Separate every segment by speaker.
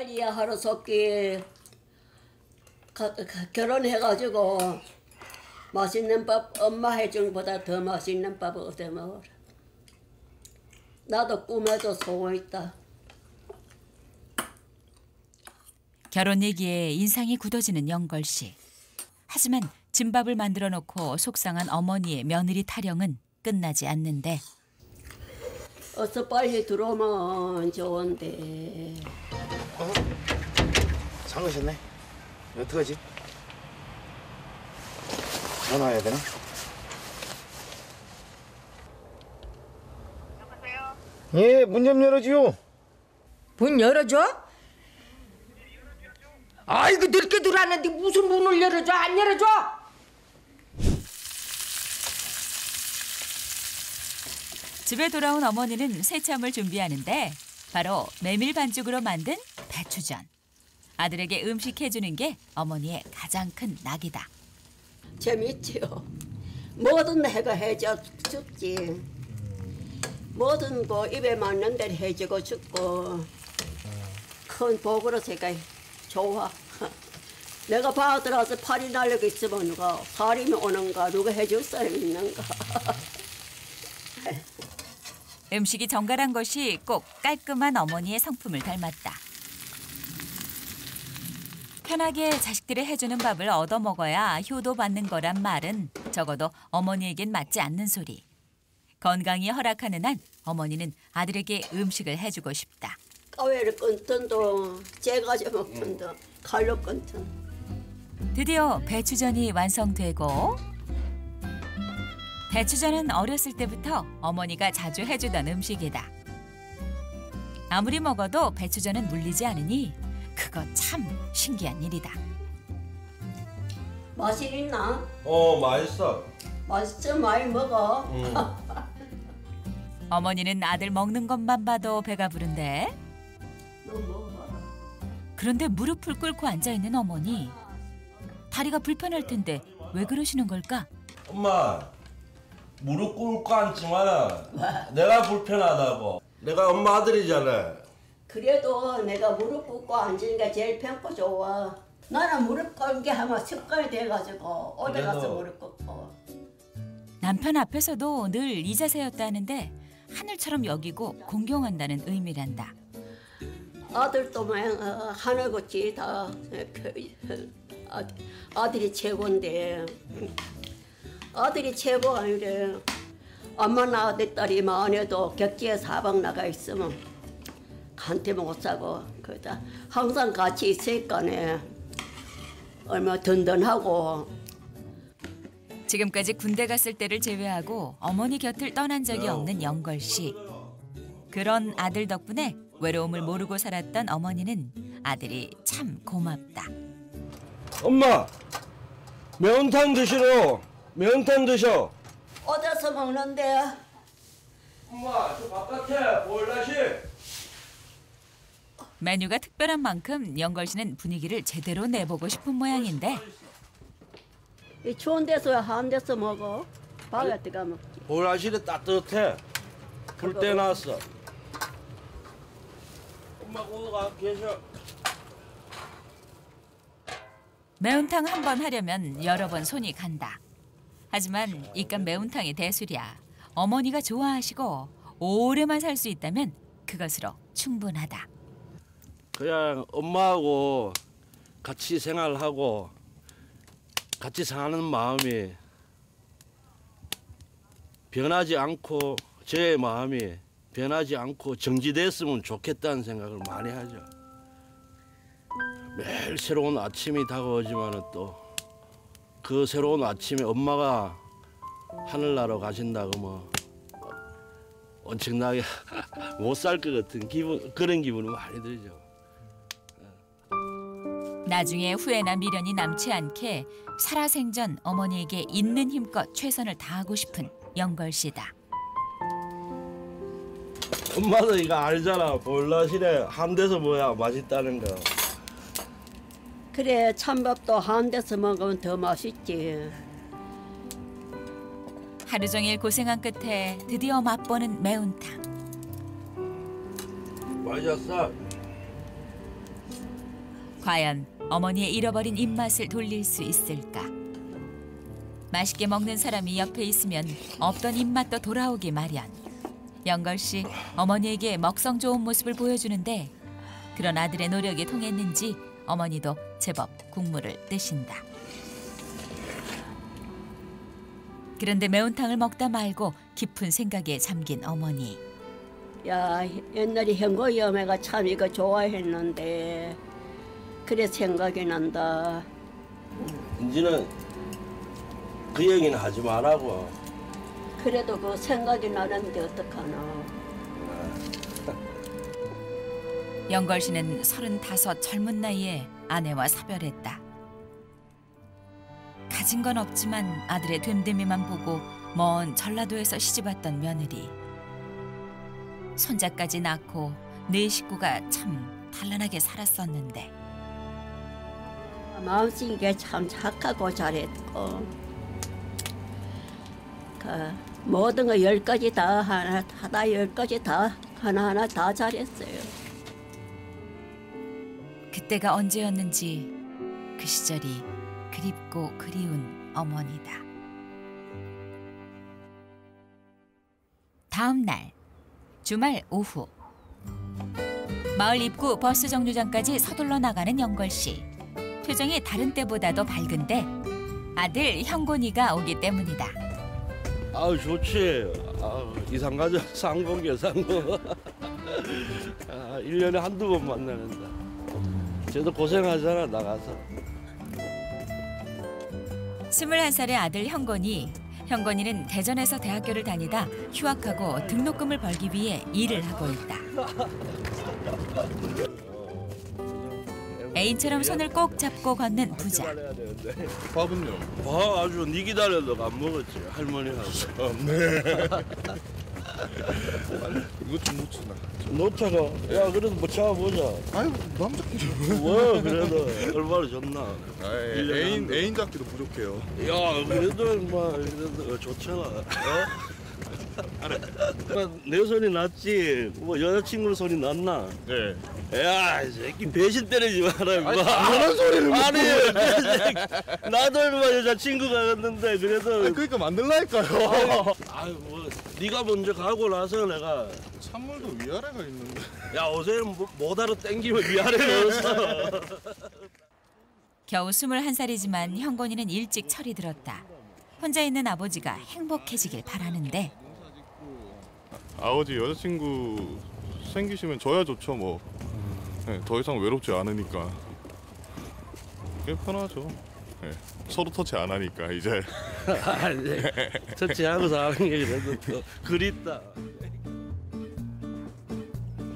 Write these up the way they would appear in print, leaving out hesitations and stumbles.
Speaker 1: 빨리 하루속히 결혼해가지고 맛있는 밥 엄마 해준 것보다 더 맛있는 밥을 얻어 먹어라. 나도 꿈에도 소원 있다.
Speaker 2: 결혼 얘기에 인상이 굳어지는 영걸 씨. 하지만 진밥을 만들어 놓고 속상한 어머니의 며느리 타령은 끝나지 않는데.
Speaker 1: 어서 빨리 들어오면 좋은데.
Speaker 3: 잠그셨네. 어떡하지? 전화해야 되나?
Speaker 4: 여보세요?
Speaker 3: 예, 문 좀 열어줘요.
Speaker 5: 문 열어줘? 아이고 늦게 들어왔는데 무슨 문을 열어줘? 안 열어줘?
Speaker 2: 집에 돌아온 어머니는 새참을 준비하는데 바로 메밀 반죽으로 만든 배추전. 아들에게 음식해주는 게 어머니의 가장 큰 낙이다.
Speaker 1: 재밌지요. 뭐든 내가 해줘 죽지. 뭐든 그 입에 맞는 대로 해주고 싶고 큰 복으로 제가 좋아. 내가 받으라서 팔이 날리고 있으면 누가 살이 오는가 누가 해줄 사람이 있는가.
Speaker 2: 음식이 정갈한 것이 꼭 깔끔한 어머니의 성품을 닮았다. 편하게 자식들이 해주는 밥을 얻어먹어야 효도받는 거란 말은 적어도 어머니에겐 맞지 않는 소리. 건강이 허락하는 한 어머니는 아들에게 음식을 해주고 싶다.
Speaker 1: 까웨를 끊든도 재가지 먹든도 칼로 끊든.
Speaker 2: 드디어 배추전이 완성되고 배추전은 어렸을 때부터 어머니가 자주 해주던 음식이다. 아무리 먹어도 배추전은 물리지 않으니 그거 참 신기한 일이다.
Speaker 1: 맛이 있나?
Speaker 6: 맛있어.
Speaker 1: 맛있어 많이 먹어.
Speaker 2: 어머니는 아들 먹는 것만 봐도 배가 부른데.
Speaker 1: 너 먹어라.
Speaker 2: 그런데 무릎을 꿇고 앉아있는 어머니. 다리가 불편할 텐데 왜 그러시는 걸까?
Speaker 6: 엄마, 무릎 꿇고 앉지만 내가 불편하다고. 내가 엄마 아들이잖아.
Speaker 1: 그래도 내가 무릎 꿇고 앉는 게 제일 편고 좋아. 나는 무릎 꿇게 하면 습관이 돼가지고 어디 가서
Speaker 6: 그래도-
Speaker 1: 무릎 꿇고.
Speaker 2: 남편 앞에서도 늘 이 자세였다는데 하늘처럼 여기고 공경한다는 의미란다.
Speaker 1: 아들도 하늘같이 다 아들이 최고인데 아들이 최고 아니래. 엄마 나 내 딸이 마흔에도 격지에 사방 나가 있으면 한테 못 사고 그다 항상 같이 있으니까네 얼마 든든하고.
Speaker 2: 지금까지 군대 갔을 때를 제외하고 어머니 곁을 떠난 적이 없는 영걸 씨. 그런 아들 덕분에 외로움을 모르고 살았던 어머니는 아들이 참 고맙다.
Speaker 6: 엄마, 매운탕 드시러. 매운탕 드셔.
Speaker 1: 어디서 먹는데?
Speaker 6: 엄마, 저 바깥에 보일러실.
Speaker 2: 메뉴가 특별한 만큼 영걸 씨는 분위기를 제대로 내보고 싶은 모양인데
Speaker 1: 이 추운 데서 한 데서 먹어. 밖에 들어가 먹지.
Speaker 6: 보일러실이 따뜻해. 불 떼놨어. 엄마 거기 가 계셔.
Speaker 2: 매운탕 한 번 하려면 여러 번 손이 간다. 하지만 이깟 매운탕이 대수랴. 어머니가 좋아하시고 오래만 살 수 있다면 그것으로 충분하다.
Speaker 6: 그냥 엄마하고 같이 생활하고 같이 사는 마음이 변하지 않고 제 마음이 변하지 않고 정지됐으면 좋겠다는 생각을 많이 하죠. 매일 새로운 아침이 다가오지만 또 그 새로운 아침에 엄마가 하늘나라 가신다고 뭐 엄청나게 못 살 것 같은 기분, 그런 기분이 많이 들죠.
Speaker 2: 나중에 후회나 미련이 남지 않게 살아생전 어머니에게 있는 힘껏 최선을 다하고 싶은 영걸 씨다.
Speaker 6: 엄마도 이거 알잖아. 보일러실에 한 데서 뭐야 맛있다는 거.
Speaker 1: 그래 찬밥도 한 데서 먹으면 더 맛있지.
Speaker 2: 하루 종일 고생한 끝에 드디어 맛보는 매운탕.
Speaker 6: 맛있었어.
Speaker 2: 과연 어머니의 잃어버린 입맛을 돌릴 수 있을까? 맛있게 먹는 사람이 옆에 있으면 없던 입맛도 돌아오기 마련. 영걸 씨, 어머니에게 먹성 좋은 모습을 보여주는데 그런 아들의 노력이 통했는지 어머니도 제법 국물을 뜨신다. 그런데 매운탕을 먹다 말고 깊은 생각에 잠긴 어머니.
Speaker 1: 야, 옛날에 현고이 어머니가 참 이거 좋아했는데 그래 생각이 난다.
Speaker 6: 이제는 그 얘기는 하지 말라고.
Speaker 1: 그래도 그 생각이 나는데 어떡하나.
Speaker 2: 영걸 씨는 35 젊은 나이에 아내와 사별했다. 가진 건 없지만 아들의 됨됨이만 보고 먼 전라도에서 시집왔던 며느리. 손자까지 낳고 네 식구가 참 단란하게 살았었는데.
Speaker 1: 마음씨가 참 착하고 잘했고 그 모든 거 10가지 다 하다 10가지 다 하나하나 다 잘했어요.
Speaker 2: 그때가 언제였는지 그 시절이 그립고 그리운 어머니다. 다음 날 주말 오후 마을 입구 버스 정류장까지 서둘러 나가는 영걸 씨. 표정이 다른 때보다도 밝은데 아들 형곤이가 오기 때문이다.
Speaker 6: 아우 좋지. 이상 가자. 상봉이야 상봉. 1년에 한두 번 만나는다. 쟤도 고생하잖아 나가서.
Speaker 2: 21살의 아들 형곤이는 대전에서 대학교를 다니다 휴학하고 등록금을 벌기 위해 일을 하고 있다. 애인처럼 손을 꼭 잡고 걷는 부자.
Speaker 4: 밥은요?
Speaker 6: 밥 아주 네 기다려도 안 먹었지 할머니하고.
Speaker 4: 이것 좀 놓치나?
Speaker 6: 놓자가. 야 그래도 뭐 잡아보자.
Speaker 4: 아유 남자끼리.
Speaker 6: 뭐 그래도 얼마나 좋나.
Speaker 4: 애인 잡기도 부족해요.
Speaker 6: 야 그래도 뭐 그래도 좋잖아. 내 손이 낫지. 뭐 여자친구 손이 낫나?
Speaker 4: 네.
Speaker 6: 야, 이 새끼 배신 때리지 마라, 임마.
Speaker 4: 그런 소리를
Speaker 6: 아니, 나도 임마 여자친구가 있는데 그래도.
Speaker 4: 그러니까 만들라니까요.
Speaker 6: 아유, 뭐 네가 먼저 가고 나서 내가.
Speaker 4: 찬물도 위아래가 있는데.
Speaker 6: 야, 어제 모다로 땡기면 위아래 넣었어.
Speaker 2: 겨우 21살이지만 형곤이는 일찍 철이 들었다. 혼자 있는 아버지가 행복해지길 바라는데.
Speaker 4: 아버지 여자친구 생기시면 저야 좋죠 뭐. 네, 더 이상 외롭지 않으니까. 그게 편하죠. 네, 서로 터치 안 하니까 이제.
Speaker 6: 아니, 터치하고 사는 게 그래도 또 그립다.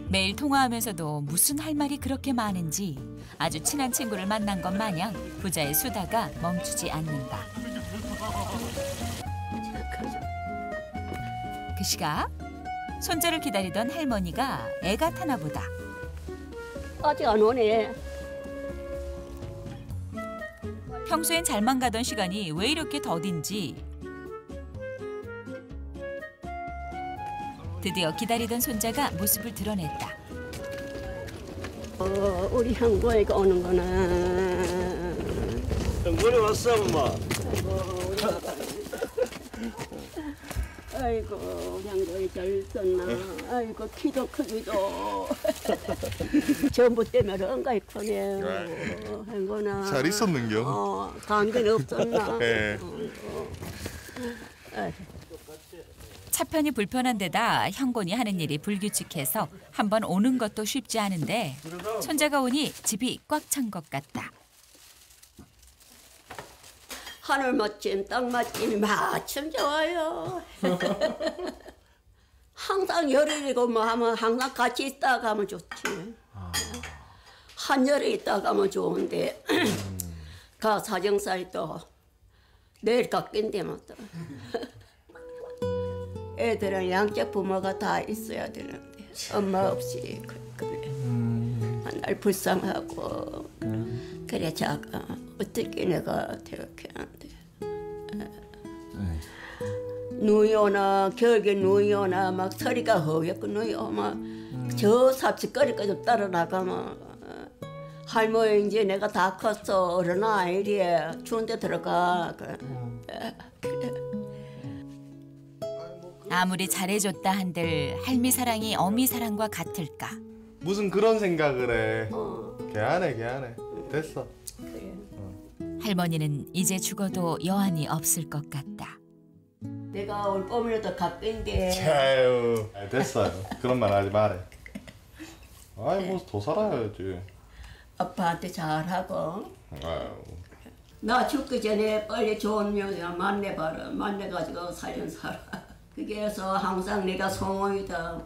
Speaker 2: 매일 통화하면서도 무슨 할 말이 그렇게 많은지 아주 친한 친구를 만난 것 마냥 부자의 수다가 멈추지 않는다. 그 시각 손자를 기다리던 할머니가 애가 타나 보다.
Speaker 1: 아직 안 오네.
Speaker 2: 평소엔 잘만 가던 시간이 왜 이렇게 더딘지. 드디어 기다리던 손자가 모습을 드러냈다.
Speaker 1: 우리 형부애가 오는구나.
Speaker 6: 형권이 왔어, 엄마.
Speaker 1: 아이고 우리 형부애 잘 있었나. 아이고 키도 크기도. 전부 때문에 엉가이 크네. 형구나.
Speaker 4: 잘 있었는겨?
Speaker 1: 감기는 없었나.
Speaker 4: 네.
Speaker 2: 차편이 불편한 데다 형곤이 하는 일이 불규칙해서 한번 오는 것도 쉽지 않은데 손자가 오니 집이 꽉 찬 것 같다.
Speaker 1: 하늘 멋짐, 땅 멋짐이 마침 좋아요. 항상 열흘이고 뭐 하면 항상 같이 있다가 하면 좋지. 한여름에 있다가 하면 좋은데 가 사정살이 또 내일 깎인대면 또. 애들은 양쪽 부모가 다 있어야 되는데 엄마 없이 그래. 날 불쌍하고 그래 자가 어떻게 내가 되게 하는데 눈이 오나 겨울에 눈이 오나 막 서리가 허옇고 눈이 오면 저 삽시거리까지 따라 나가면 할머니 이제 내가 다 컸어. 어른아 이리 추운 데 들어가. 그래.
Speaker 2: 아무리 잘해줬다 한들 할미 사랑이 어미 사랑과 같을까.
Speaker 7: 무슨 그런 생각을 해. 걔안해 됐어.
Speaker 1: 그래.
Speaker 2: 할머니는 이제 죽어도 여한이 없을 것 같다.
Speaker 1: 내가 올 봄이라도 가까인데
Speaker 7: 아유 됐어요. 그런 말 하지 말해. 아이 뭐 더 살아야지.
Speaker 1: 아빠한테 잘하고
Speaker 7: 아유.
Speaker 1: 나 죽기 전에 빨리 좋은 명이야 만나봐라. 만나가지고 살연 살아. 그게서 항상 내가 소원이다.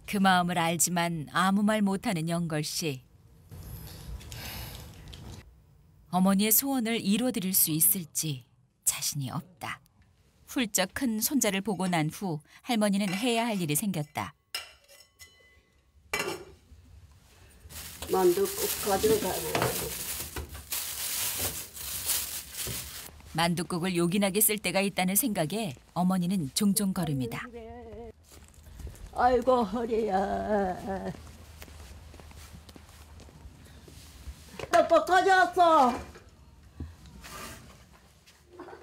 Speaker 2: 그 마음을 알지만 아무 말 못하는 영걸 씨. 어머니의 소원을 이루어드릴 수 있을지 자신이 없다. 훌쩍 큰 손자를 보고 난 후 할머니는 해야 할 일이 생겼다.
Speaker 1: 만두 꼭 가져가고.
Speaker 2: 만둣국을 요긴하게 쓸 때가 있다는 생각에 어머니는 종종 걸음이다.
Speaker 1: 아이고 허리야. 떡국 가져왔어.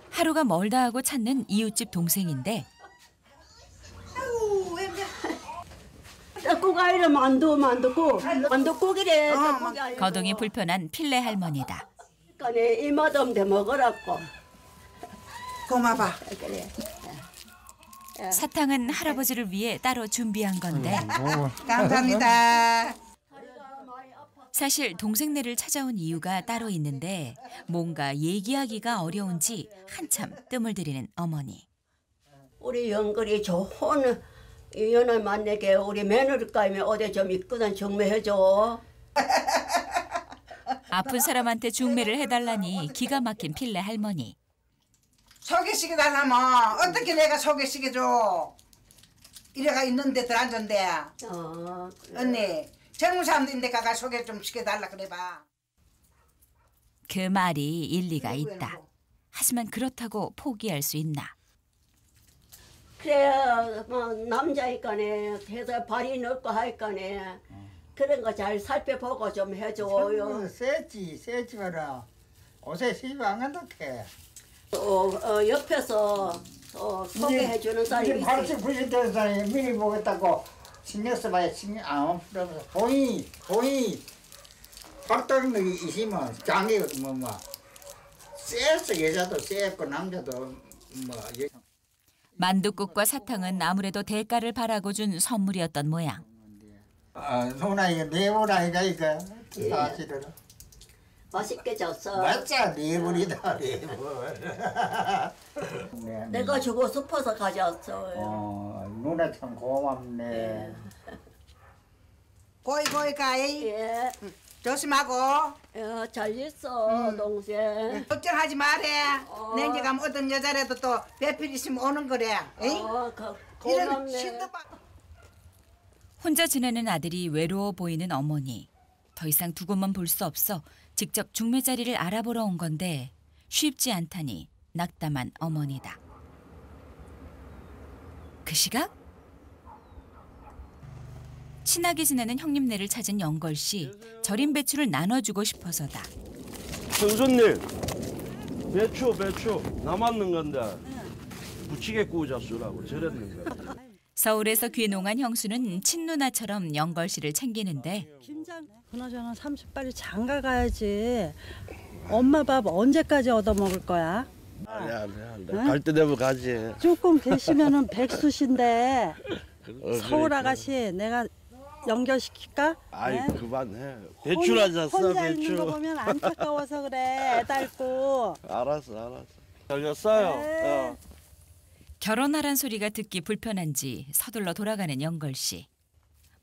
Speaker 2: 하루가 멀다 하고 찾는 이웃집 동생인데
Speaker 1: 떡국 아니라 만두국이래. 떡국이 아니라.
Speaker 2: 거동이 불편한 필레 할머니다.
Speaker 1: 그러니까 입맛 없는데 먹으라고.
Speaker 8: 고마봐.
Speaker 1: 그래.
Speaker 2: 사탕은 할아버지를 위해 따로 준비한 건데
Speaker 8: 감사합니다.
Speaker 2: 사실 동생네를 찾아온 이유가 따로 있는데 뭔가 얘기하기가 어려운지 한참 뜸을 들이는 어머니.
Speaker 1: 우리 영걸이 좋은 연을 만나게 우리 며느리감이 어디 좀 있거든 중매해줘.
Speaker 2: 아픈 사람한테 중매를 해달라니 기가 막힌 필레 할머니.
Speaker 8: 소개시켜달라면 어떻게 내가 소개시켜줘. 이래가 있는데 들어앉은데.
Speaker 1: 그래.
Speaker 8: 언니 젊은 사람들인데 가가 소개 좀 시켜달라 그래봐.
Speaker 2: 그 말이 일리가 있다. 하지만 그렇다고 포기할 수 있나.
Speaker 1: 그래 뭐 남자니까네 해서 발이 넓고 하니까네 그런 거 잘 살펴보고 좀 해줘요.
Speaker 9: 세지 마라. 옷에 시집 안 간다해.
Speaker 1: 옆에서 소개해주는 사람이 있어.
Speaker 9: 80, 90대 사람이 미리 보겠다고 신경 써봐야 신경 안 없어. 본인이 박동력이 있으면 장애가 뭐 쎄서 여자도 쎄고 남자도 뭐.
Speaker 2: 만둣국과 사탕은 아무래도 대가를 바라고 준 선물이었던 모양.
Speaker 9: 누나 이거 내보라니까 이거 사실은.
Speaker 1: 맛있게 줬어.
Speaker 9: 맞자 내불이다 내불.
Speaker 1: 내가 주고 싶어서 가져왔어요.
Speaker 9: 누나 참 고맙네.
Speaker 8: 고이 가이.
Speaker 1: 예.
Speaker 8: 조심하고.
Speaker 1: 잘 있어 동생.
Speaker 8: 걱정하지 말해. 내집 가면 어떤 여자라도 또 배필 있으면 오는 거래. 에이? 이런
Speaker 1: 고맙네.
Speaker 8: 신도 봐.
Speaker 2: 혼자 지내는 아들이 외로워 보이는 어머니. 더 이상 두고만 볼 수 없어 직접 중매 자리를 알아보러 온 건데 쉽지 않다니 낙담한 어머니다. 그 시각? 친하게 지내는 형님네를 찾은 영걸 씨. 절인 배추를 나눠주고 싶어서다.
Speaker 6: 형수님 배추 남았는 건데 부치게 구우자 쓰라고 저랬는 거야.
Speaker 2: 서울에서 귀농한 형수는 친누나처럼 영걸 씨를 챙기는데
Speaker 10: 김장 그나저나 30발이 장가 가야지. 엄마 밥 언제까지 얻어먹을 거야?
Speaker 6: 안 돼. 갈 때 되면 가지.
Speaker 10: 조금 계시면은 백수신데 서울
Speaker 6: 그러니까.
Speaker 10: 아가씨 내가 연결시킬까?
Speaker 6: 아이
Speaker 10: 네?
Speaker 6: 그만해. 배추나 잤어
Speaker 10: 혼자 있는
Speaker 6: 배추.
Speaker 10: 거 보면 안타까워서 그래. 애 닳고.
Speaker 6: 알았어. 잘 잤어요.
Speaker 10: 네.
Speaker 2: 결혼하란 소리가 듣기 불편한지 서둘러 돌아가는 영걸 씨.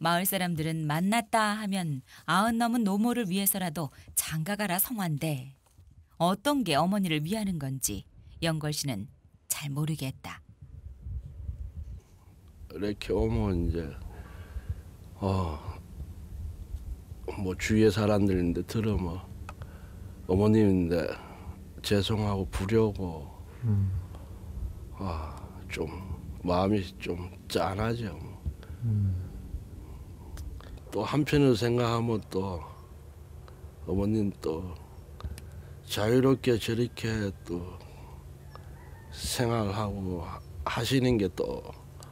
Speaker 2: 마을 사람들은 만났다 하면 90 넘은 노모를 위해서라도 장가가라 성화인데 어떤 게 어머니를 위하는 건지 영걸 씨는 잘 모르겠다.
Speaker 6: 이렇게 오면 이제 뭐 주위의 사람들인데 들으면 어머님인데 죄송하고 부려고 좀 마음이 좀 짠하죠. 또 한편으로 생각하면 또 어머님 또 자유롭게 저렇게 또 생활하고 하시는 게 또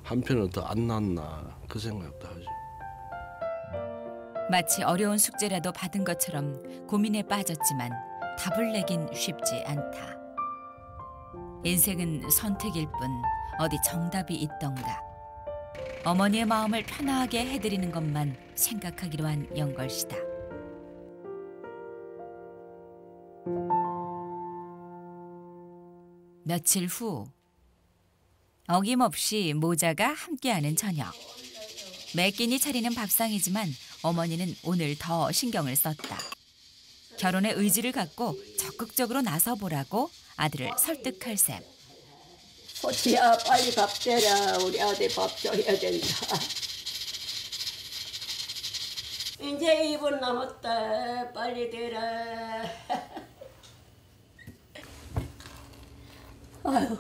Speaker 6: 한편으로 더 안 낫나 그 생각도 하죠.
Speaker 2: 마치 어려운 숙제라도 받은 것처럼 고민에 빠졌지만 답을 내긴 쉽지 않다. 인생은 선택일 뿐 어디 정답이 있던가. 어머니의 마음을 편하게 해드리는 것만 생각하기로 한 영걸 씨다. 며칠 후 어김없이 모자가 함께하는 저녁. 매 끼니 차리는 밥상이지만 어머니는 오늘 더 신경을 썼다. 결혼의 의지를 갖고 적극적으로 나서보라고 아들을 설득할 셈.
Speaker 1: 소치야 빨리 밥 대라. 우리 아들 밥 줘야 된다. 이제 2분 남았다. 빨리 대라. 아유,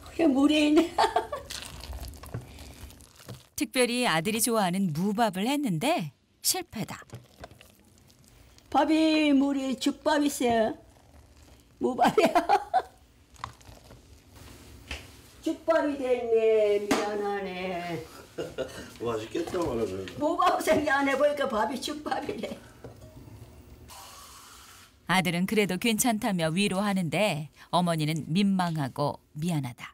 Speaker 1: 그게 물이 있네.
Speaker 2: 특별히 아들이 좋아하는 무밥을 했는데 실패다.
Speaker 1: 밥이 물이 죽밥이세요. 무밥이야. 죽밥이 됐네. 미안하네.
Speaker 6: 맛있겠다 말하면.
Speaker 1: 무밥 생각 안 해보니까 밥이 죽밥이네.
Speaker 2: 아들은 그래도 괜찮다며 위로하는데 어머니는 민망하고 미안하다.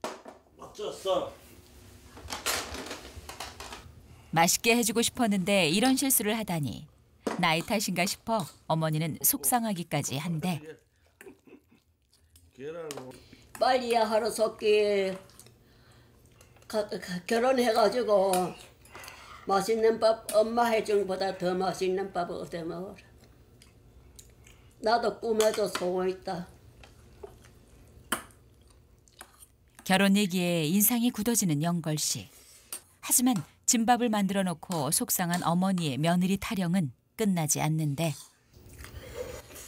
Speaker 6: 어쩌어?
Speaker 2: 맛있게 해주고 싶었는데 이런 실수를 하다니. 나이 탓인가 싶어 어머니는 속상하기까지 한데.
Speaker 1: 빨리야 하루 속기 결혼해가지고 맛있는 밥 엄마 해준 것보다 더 맛있는 밥을 얻어 먹어라. 나도 꿈에도 소원 있다.
Speaker 2: 결혼 얘기에 인상이 굳어지는 영걸 씨. 하지만 진밥을 만들어 놓고 속상한 어머니의 며느리 타령은 끝나지 않는데.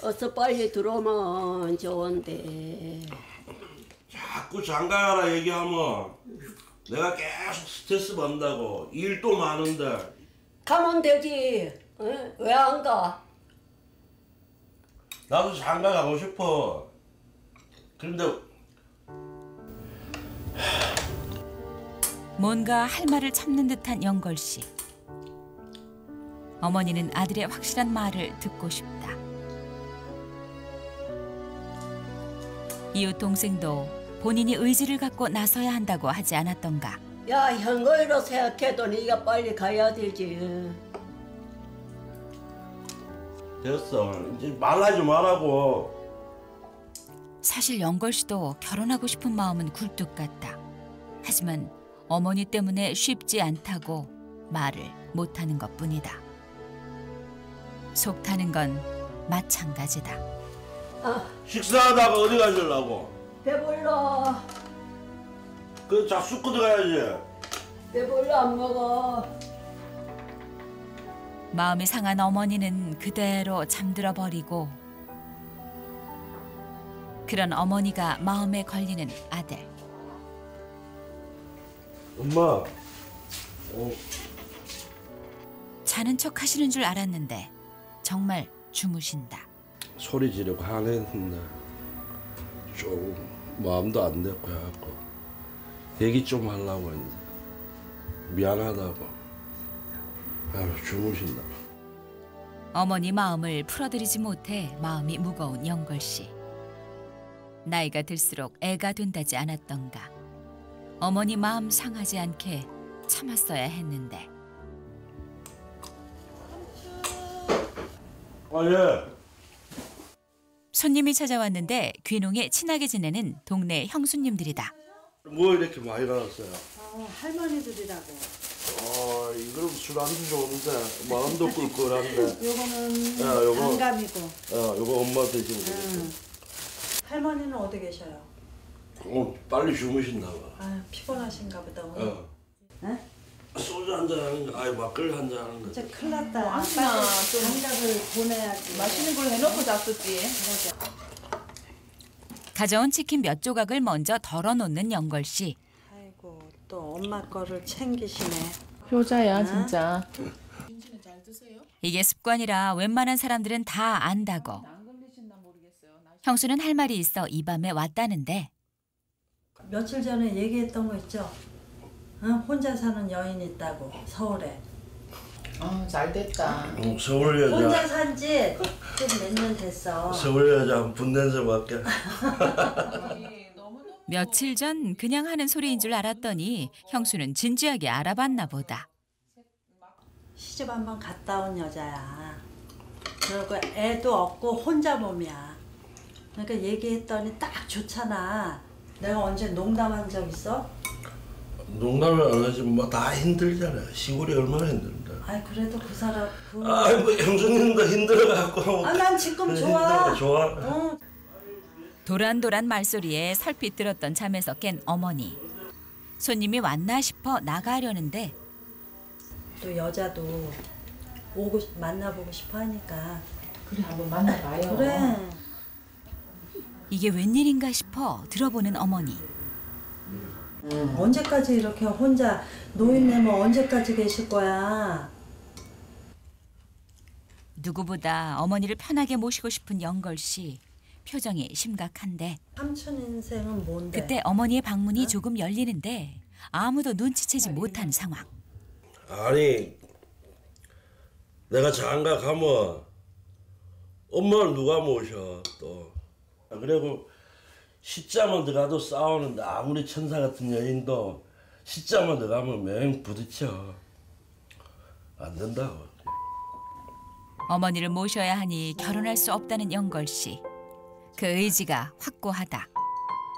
Speaker 1: 어서 빨리 들어오면 좋은데.
Speaker 6: 자꾸 장가가라 얘기하면 내가 계속 스트레스 받는다고. 일도 많은데.
Speaker 1: 가면 되지. 왜 안 가?
Speaker 6: 나도 장가 가고 싶어. 그런데
Speaker 2: 뭔가 할 말을 참는 듯한 영걸 씨. 어머니는 아들의 확실한 말을 듣고 싶다. 이웃 동생도 본인이 의지를 갖고 나서야 한다고 하지 않았던가.
Speaker 1: 야, 현거이로 생각해도 네가 빨리 가야 되지.
Speaker 6: 됐어. 이제 말하지 말라고.
Speaker 2: 사실 영걸 씨도 결혼하고 싶은 마음은 굴뚝 같다. 하지만 어머니 때문에 쉽지 않다고 말을 못하는 것뿐이다. 속 타는 건 마찬가지다.
Speaker 6: 식사하다가 어디 가실라고?
Speaker 1: 배불러.
Speaker 6: 그 잡숫고 들어가야지.
Speaker 1: 배불러 안 먹어.
Speaker 2: 마음이 상한 어머니는 그대로 잠들어 버리고, 그런 어머니가 마음에 걸리는 아들.
Speaker 6: 엄마.
Speaker 2: 자는 척 하시는 줄 알았는데 정말 주무신다.
Speaker 6: 소리 지르고 화냈는데 좀 마음도 안 됐고 해갖고 얘기 좀 하려고 했는데 미안하다고. 아유, 주무신다.
Speaker 2: 어머니 마음을 풀어드리지 못해 마음이 무거운 영걸 씨. 나이가 들수록 애가 된다지 않았던가. 어머니 마음 상하지 않게 참았어야 했는데.
Speaker 6: 예.
Speaker 2: 손님이 찾아왔는데 귀농에 친하게 지내는 동네 형수님들이다.
Speaker 6: 뭐 이렇게 많이 나왔어요?
Speaker 10: 할머니들이라고.
Speaker 6: 이거는 술안주 좋은데 마음도 꿀꿀한데.
Speaker 10: 요거는
Speaker 6: 야, 요거.
Speaker 10: 단감이고.
Speaker 6: 요거 엄마 드시면 되겠어.
Speaker 10: 할머니는 어디 계셔요?
Speaker 6: 빨리 주무신다 봐.
Speaker 10: 아, 피곤하신가 보다 오늘. 네?
Speaker 6: 소주 한잔 하는 거, 막걸리 한잔 하는 거.
Speaker 10: 진짜 큰일 났다.
Speaker 5: 뭐 아무나 좀
Speaker 10: 장작을 보내야지.
Speaker 5: 맛있는 걸 해놓고 잤었지.
Speaker 2: 가져온 치킨 몇 조각을 먼저 덜어놓는 영걸 씨.
Speaker 10: 아이고, 또 엄마 거를 챙기시네.
Speaker 11: 효자야 진짜.
Speaker 2: 이게 습관이라 웬만한 사람들은 다 안다고. 형수는 할 말이 있어 이 밤에 왔다는데.
Speaker 10: 며칠 전에 얘기했던 거 있죠? 혼자 사는 여인 있다고 서울에.
Speaker 11: 잘 됐다.
Speaker 6: 서울 여자.
Speaker 10: 혼자 산지 좀 몇 년 됐어.
Speaker 6: 서울 여자 분냄새 맡게.
Speaker 2: 며칠 전 그냥 하는 소리인 줄 알았더니 형수는 진지하게 알아봤나 보다.
Speaker 10: 시집 한번 갔다 온 여자야. 그리고 애도 없고 혼자 몸이야. 그러니까 얘기했더니 딱 좋잖아. 내가 언제 농담한 적 있어?
Speaker 6: 농담을 안 하지 뭐 다 힘들잖아. 시골이 얼마나 힘든데.
Speaker 10: 아이 그래도 그 사람
Speaker 6: 아이 뭐 형수님도 힘들어갖고.
Speaker 10: 난 지금 좋아.
Speaker 6: 좋아.
Speaker 2: 도란도란 말소리에 설핏 들었던 잠에서 깬 어머니. 손님이 왔나 싶어 나가려는데
Speaker 10: 또 여자도 만나보고 싶어 하니까.
Speaker 11: 그래 한번 만나봐요.
Speaker 10: 그래.
Speaker 2: 이게 웬일인가 싶어 들어보는 어머니.
Speaker 10: 언제까지 이렇게 혼자 노인네면 언제까지 계실 거야?
Speaker 2: 누구보다 어머니를 편하게 모시고 싶은 영걸 씨. 표정이 심각한데.
Speaker 10: 삼촌 인생은 뭔데?
Speaker 2: 그때 어머니의 방문이 조금 열리는데 아무도 눈치채지 못한 상황.
Speaker 6: 아니 내가 장가 가면 엄마를 누가 모셔 또. 그리고 시자만 들어가도 싸우는데 아무리 천사 같은 여인도 시자만 들어가면 맹 부딪혀. 안 된다고.
Speaker 2: 어머니를 모셔야 하니 결혼할 수 없다는 영걸 씨. 그 의지가 확고하다.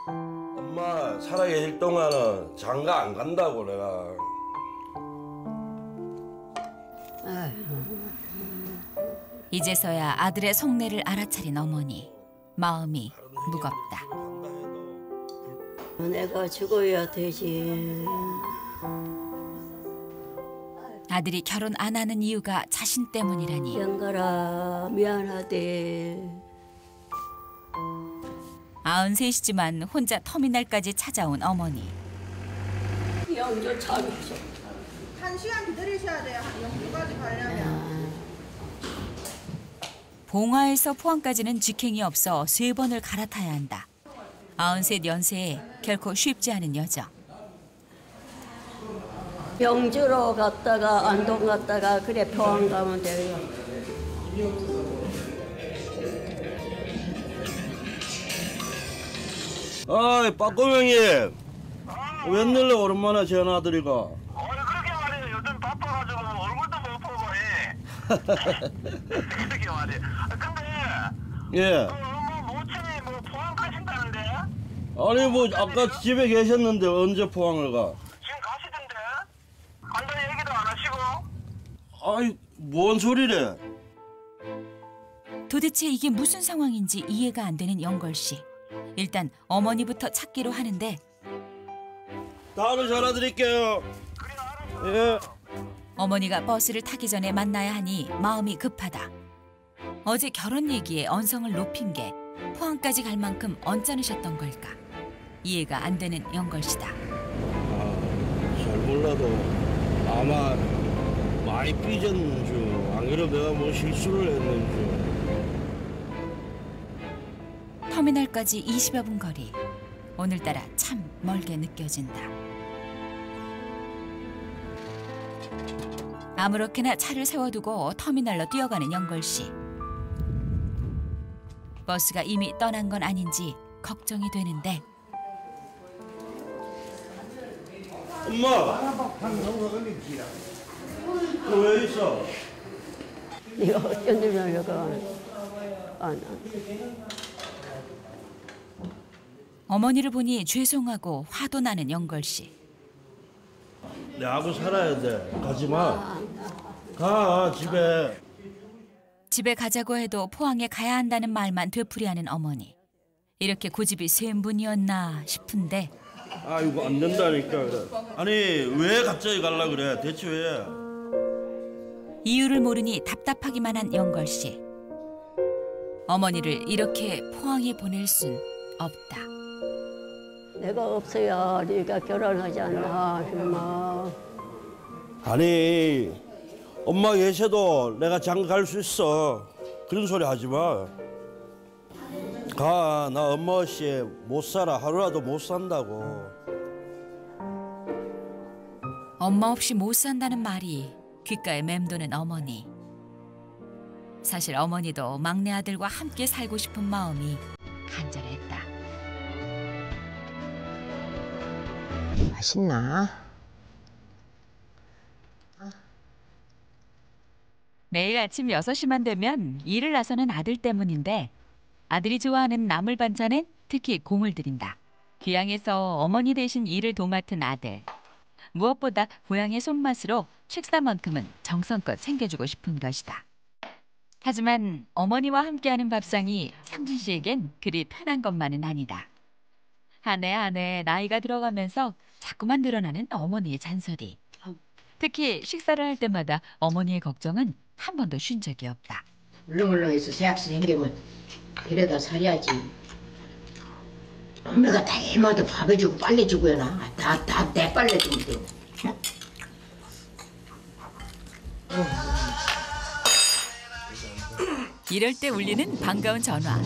Speaker 6: 엄마 살아계실 동안은 장가 안 간다고 내가.
Speaker 2: 이제서야 아들의 속내를 알아차린 어머니. 마음이 무겁다.
Speaker 1: 내가 죽어야 되지.
Speaker 2: 아들이 결혼 안 하는 이유가 자신 때문이라니.
Speaker 1: 영걸아 미안하대.
Speaker 2: 93이지만 혼자 터미널까지 찾아온 어머니.
Speaker 1: 영조 참이죠.
Speaker 8: 1시간 기다리셔야 돼요. 영주까지 가려면.
Speaker 2: 봉화에서 포항까지는 직행이 없어 3번을 갈아타야 한다. 93 연세에 결코 쉽지 않은 여정.
Speaker 1: 영주로 갔다가 안동 갔다가 그래 포항 가면 돼요.
Speaker 6: 아이 빠꼬명님 웬일로 오랜만에 전화드리고.
Speaker 12: 그렇게 말이에요. 요즘 바빠가지고 얼굴도 못 보고 그렇게 말이에요. 근데
Speaker 6: 예.
Speaker 12: 모친이 뭐 포항 가신다는데?
Speaker 6: 아니 뭐 아까 집에 계셨는데 언제 포항을 가?
Speaker 12: 지금 가시던데? 간단히 얘기도 안 하시고?
Speaker 6: 아이 뭔 소리래?
Speaker 2: 도대체 이게 무슨 상황인지 이해가 안 되는 영걸 씨. 일단 어머니부터 찾기로 하는데.
Speaker 6: 다음에 전화 드릴게요. 예.
Speaker 2: 어머니가 버스를 타기 전에 만나야 하니 마음이 급하다. 어제 결혼 얘기에 언성을 높인 게 포항까지 갈 만큼 언짢으셨던 걸까. 이해가 안 되는 영걸 씨다.
Speaker 6: 잘 몰라도 아마 많이 삐졌는 줄. 안 그래도 내가 뭐 실수를 했는 줄.
Speaker 2: 터미널까지 20여 분 거리. 오늘따라 참 멀게 느껴진다. 아무렇게나 차를 세워두고 터미널로 뛰어가는 영걸 씨. 버스가 이미 떠난 건 아닌지 걱정이 되는데.
Speaker 6: 엄마! 너 왜 있어?
Speaker 1: 이거 연주려고 안.
Speaker 2: 어머니를 보니 죄송하고 화도 나는 영걸 씨.
Speaker 6: 내하고 살아야 돼. 가지 마. 가 집에.
Speaker 2: 집에 가자고 해도 포항에 가야 한다는 말만 되풀이하는 어머니. 이렇게 고집이 센 분이었나 싶은데.
Speaker 6: 아이고 안 된다니까 그래. 아니 왜 갑자기 갈라 그래? 대체 왜?
Speaker 2: 이유를 모르니 답답하기만 한 영걸 씨. 어머니를 이렇게 포항에 보낼 순 없다.
Speaker 1: 내가 없어야 네가 결혼하지 않나.
Speaker 6: 아니 엄마 계셔도 내가 장가 갈 수 있어. 그런 소리 하지 마. 가, 나 엄마 없이 못 살아. 하루라도 못 산다고.
Speaker 2: 엄마 없이 못 산다는 말이 귓가에 맴도는 어머니. 사실 어머니도 막내 아들과 함께 살고 싶은 마음이 간절했다.
Speaker 5: 맛있나?
Speaker 2: 매일 아침 6시만 되면 일을 나서는 아들 때문인데 아들이 좋아하는 나물 반찬엔 특히 공을 들인다. 귀향에서 어머니 대신 일을 도맡은 아들. 무엇보다 고향의 손맛으로 식사만큼은 정성껏 챙겨주고 싶은 것이다. 하지만 어머니와 함께하는 밥상이 상진 씨에겐 그리 편한 것만은 아니다. 한 해 한 해 나이가 들어가면서 자꾸만 늘어나는 어머니의 잔소리. 특히 식사를 할 때마다 어머니의 걱정은 한 번도 쉰 적이 없다.
Speaker 5: 물렁물렁해서 새학생 생기면 이래다 살아야지. 엄마가 달마다 밥 해주고 빨래 주고 해놔. 다 내 빨래 주면 돼.
Speaker 2: 이럴 때 울리는 반가운 전화.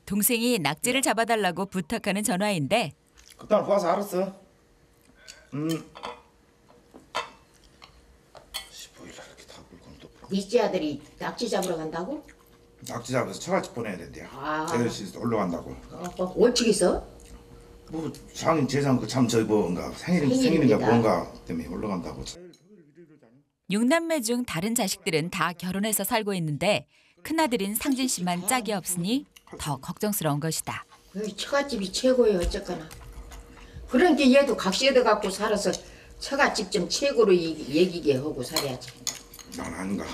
Speaker 2: 동생이 낙지를 잡아달라고 부탁하는 전화인데
Speaker 3: 그딴 거 와서 알았어. 15일 이렇게 다 물건 또.
Speaker 5: 니째 아들이 낙지 잡으러 간다고?
Speaker 3: 낙지 잡아서 처갓집 보내야 된대요.
Speaker 5: 아.
Speaker 3: 대열씨 올라간다고.
Speaker 5: 어떻게 있어?
Speaker 3: 뭐 상인 재산 그참 저기 뭔가 생일인가 뭔가 때문에 올라간다고.
Speaker 2: 6남매 중 다른 자식들은 다 결혼해서 살고 있는데 큰아들인 상진 씨만 짝이 없으니 더 걱정스러운 것이다.
Speaker 5: 처갓집이 최고예요 어쨌거나. 그러니까 얘도 각시에다 갖고 살아서 처갓집 좀 최고로 얘기게 하고 살아야지.
Speaker 3: 난 안 가.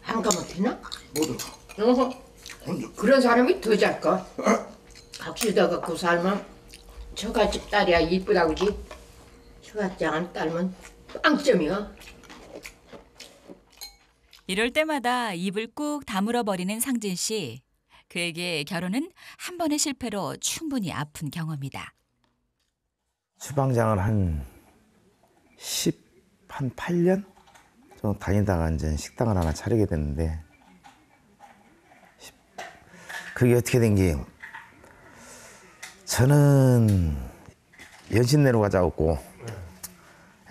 Speaker 5: 안 가면 되나?
Speaker 3: 못 가.
Speaker 5: 그런 사람이 더 잘까? 각시에다 갖고 살면 처갓집 딸이야 이쁘다고지. 처갓집 안 딸면 빵점이야.
Speaker 2: 이럴 때마다 입을 꾹 다물어 버리는 상진 씨. 그에게 결혼은 한 번의 실패로 충분히 아픈 경험이다.
Speaker 3: 주방장을 한 8년 정도 다니다가 이제 식당을 하나 차리게 됐는데 그게 어떻게 된 게 저는 연신내로 가자고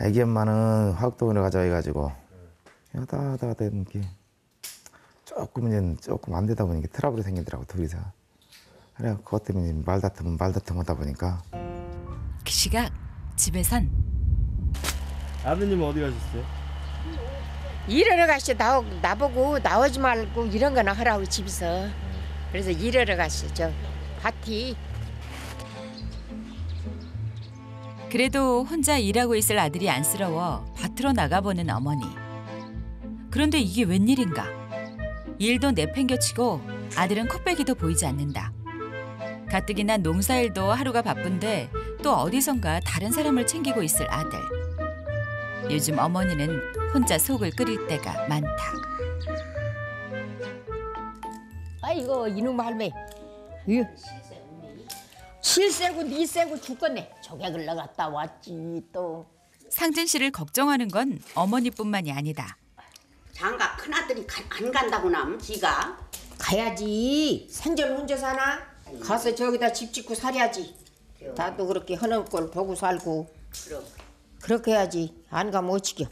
Speaker 3: 애기 엄마는 화학동으로 가자 해가지고 하다가 되는 게 조금 안 되다 보니까 트러블이 생기더라고 둘이서. 그래 그것 때문에 말다툼 하다 보니까
Speaker 2: 그 시각 집에선
Speaker 6: 아드님 어디 가셨어요?
Speaker 5: 일하러 가시 나보고 나오지 말고 이런 거나 하라고 집에서. 그래서 일하러 가시 저 밭이.
Speaker 2: 그래도 혼자 일하고 있을 아들이 안쓰러워 밭으로 나가보는 어머니. 그런데 이게 웬일인가? 일도 내팽겨치고 아들은 코빼기도 보이지 않는다. 가뜩이 난 농사일도 하루가 바쁜데 또 어디선가 다른 사람을 챙기고 있을 아들. 요즘 어머니는 혼자 속을 끓일 때가 많다.
Speaker 5: 아이고 이놈 할매. 실세고 니세고 죽겠네. 조개를 나갔다 왔지 또.
Speaker 2: 상진 씨를 걱정하는 건 어머니뿐만이 아니다.
Speaker 1: 장가 큰아들이 안 간다고 나면 지가?
Speaker 5: 가야지. 생전 혼자 사나? 가서 저기다 집 짓고 살아야지. 나도 그렇게 하는 걸 보고 살고. 그렇게 해야지. 안 가면 어찌겨.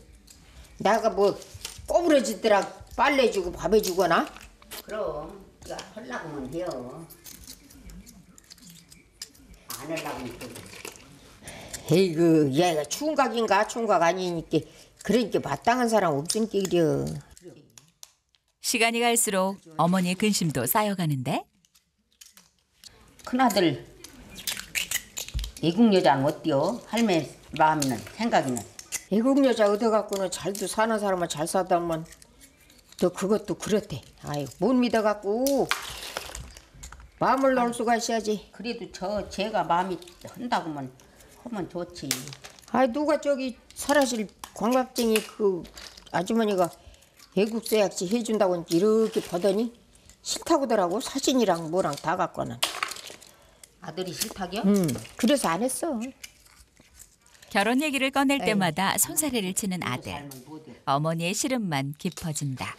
Speaker 5: 내가 뭐 꼬부러지더라 빨래 주고 밥 해주거나?
Speaker 1: 그럼 네가 하려고만 해요. 안 하려고는 또.
Speaker 5: 에이그 얘가 총각인가 총각 아니니까 그러니까 마땅한 사람 없으니까 이려.
Speaker 2: 시간이 갈수록 어머니의 근심도 쌓여가는데
Speaker 13: 큰아들 외국 여자는 어때요? 할매 마음에는 생각이는.
Speaker 5: 외국 여자 얻어갖고는 잘도 사는 사람은 잘 사다만 또 그것도 그렇대. 아이고 못 믿어갖고 마음을 놓을 수가 있어야지.
Speaker 13: 그래도 제가 마음이 한다고만 하면 좋지.
Speaker 5: 아이 누가 저기 설아실 광각쟁이 그 아주머니가 외국 서약지 해준다고 이렇게 보더니 싫다고더라고. 사진이랑 뭐랑 다 갖고는.
Speaker 13: 아들이 싫다겨?
Speaker 5: 그래서 안 했어.
Speaker 2: 결혼 얘기를 꺼낼 때마다 손사래를 치는 아들. 어머니의 시름만 깊어진다.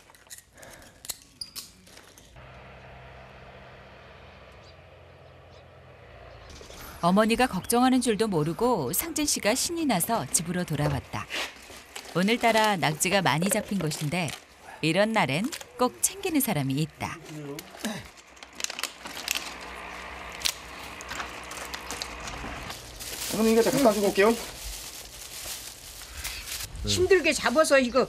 Speaker 2: 어머니가 걱정하는 줄도 모르고 상진 씨가 신이 나서 집으로 돌아왔다. 오늘따라 낙지가 많이 잡힌 곳인데 이런 날엔 꼭 챙기는 사람이 있다.
Speaker 3: 어머니 이거 잠깐 가지고 올게요.
Speaker 5: 힘들게 잡아서 이거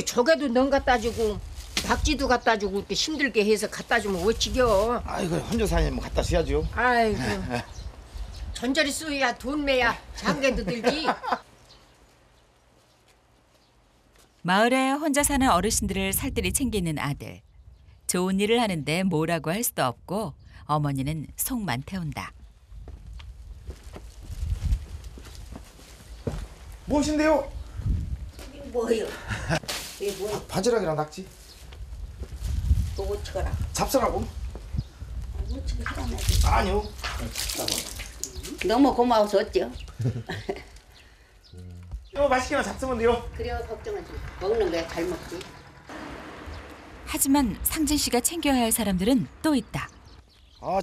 Speaker 5: 조개도 넌 갖다 주고 박쥐도 갖다 주고 이렇게 힘들게 해서 갖다 주면 어찌겨.
Speaker 3: 아이고 혼자 사니면 갖다 써야죠.
Speaker 5: 아이고 전절이 쓰야 돈 매야 장개도 들지.
Speaker 2: 마을에 혼자 사는 어르신들을 살뜰히 챙기는 아들. 좋은 일을 하는데 뭐라고 할 수도 없고 어머니는 속만 태운다.
Speaker 3: 무엇인데요?
Speaker 5: 뭐요? 이게 뭐야?
Speaker 3: 바지락이랑 낙지.
Speaker 5: 또 어떡하라?
Speaker 3: 잡숴라고? 아니요.
Speaker 13: 너무 고마워서 어쩌?
Speaker 3: 이거 맛있게만 잡수면 돼요.
Speaker 13: 그래 걱정하지. 먹는 거야 잘 먹지.
Speaker 2: 하지만 상진 씨가 챙겨야 할 사람들은 또 있다.
Speaker 3: 아,